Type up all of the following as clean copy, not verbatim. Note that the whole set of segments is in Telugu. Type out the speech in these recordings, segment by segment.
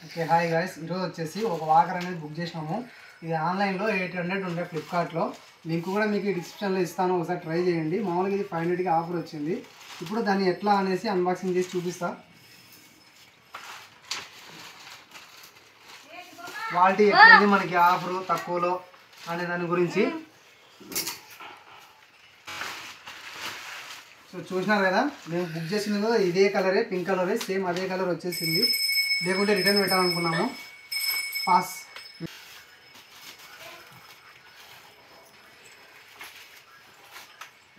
ఓకే హాయ్ గైస్, ఈరోజు వచ్చేసి ఒక వాకర్ అనేది బుక్ చేసినాము. ఇది ఆన్లైన్లో 800 ఉండే ఫ్లిప్కార్ట్లో. లింక్ కూడా మీకు డిస్క్రిప్షన్లో ఇస్తాను, ఒకసారి ట్రై చేయండి. మామూలుగా ఇది 500కి ఆఫర్ వచ్చింది. ఇప్పుడు దాన్ని ఎట్లా అనేసి అన్బాక్సింగ్ చేసి చూపిస్తా. క్వాలిటీ ఎట్లుంది, మనకి ఆఫర్ తక్కువలో అనే దాని గురించి. సో చూసినారు కదా, మేము బుక్ చేసింది కూడా ఇదే కలరే, పింక్ కలరే, సేమ్ అదే కలర్ వచ్చేసింది. లేకుంటే రిటర్న్ పెట్టాలనుకున్నాము. పాస్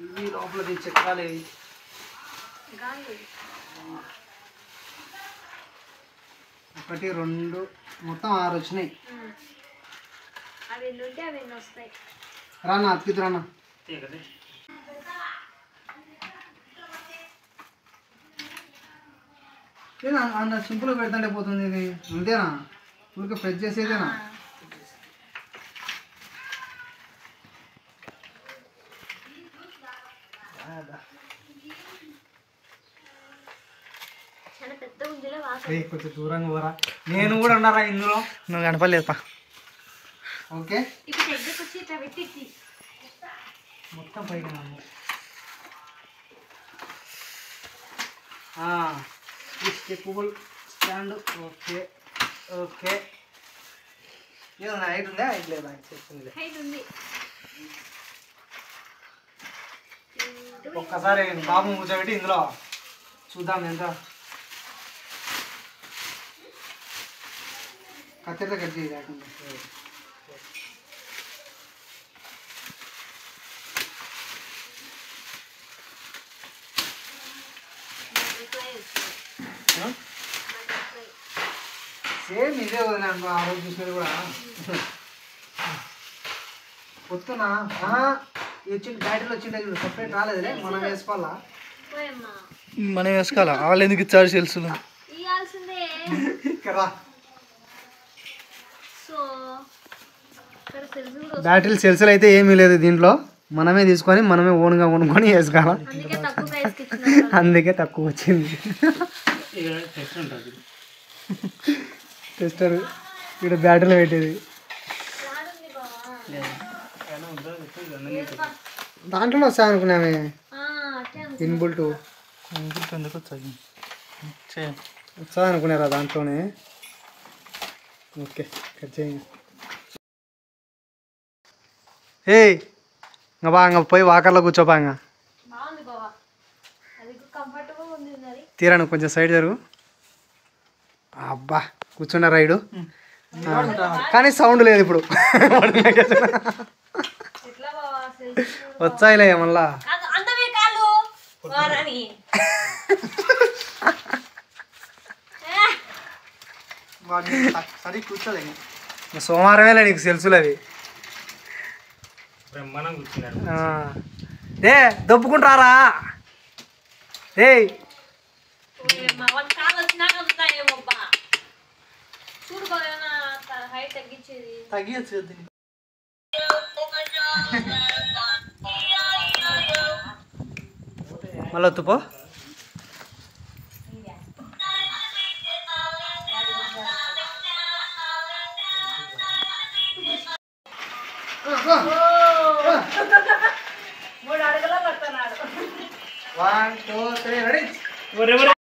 ఇవి లోపల దీని చక్రాలు ఇవి ఒకటి రెండు మొత్తం 6 వచ్చినాయి. రానా అతికిద్దు రానా. అన్న సింపుల్గా పెడతాంటే పోతుంది ఇది, అంతేనా? ఊరికే ప్రెస్ చేసేదేనా? కొంచెం దూరంగా పోరా, నేను కూడా ఉన్నారా ఇందులో, నువ్వు కనపడలేదుపా. ఓకే మొత్తం పైకి స్టెప్పుబుల్ స్టాండ్. ఓకే ఓకే, ఏమన్నా హైట్ ఉందా? హైట్ లేదా? చెప్తుంది. ఒక్కసారి బాబు కూర్చోబెట్టి ఇందులో చూద్దాం ఎంత. కత్తెరతో కట్ చేయాలి. సేమ్ ఇదే వదిలేను, ఆ రోజు చూసినది కూడా. వస్తున్నా వచ్చింది, బ్యాటరీలో వచ్చిండే చూడు, సపరేట్ రాలేదులే, మనం వేసుకోవాలా. మనం వేసుకోవాలా? వాళ్ళు ఎందుకు ఇచ్చారు సెల్స్? బ్యాటరీలు సెల్స్లు అయితే ఏమీ లేదు దీంట్లో, మనమే తీసుకొని మనమే ఓన్గా కొనుక్కొని వేసుకోవాలి. అందుకే తక్కువ వచ్చింది. టెస్టర్ ఇక్కడ బ్యాటరీలో పెట్టేది. దాంట్లోనే వస్తాయి అనుకున్నామే, ఇన్బుల్ట్ ఎందుకు వచ్చాయి వచ్చా అనుకున్నారా దాంట్లోనే. ఓకే కట్ చేయండి. ఇంకా బా, ఇంకా పోయి వాకర్లో కూర్చోపా. ఇంకా తీరాను కొంచెం సైడ్ జరుగు. అబ్బా కూర్చున్న రైడు, కానీ సౌండ్ లేదు ఇప్పుడు. వచ్చాయిలే మళ్ళా. సరే కూర్చోలే, సోమవారమేలే నీకు సెల్సులు అవి. ఏ దొప్పుకుంటారా? తగ్గించు. మళ్ళీ తుపో. One, two, three, ready?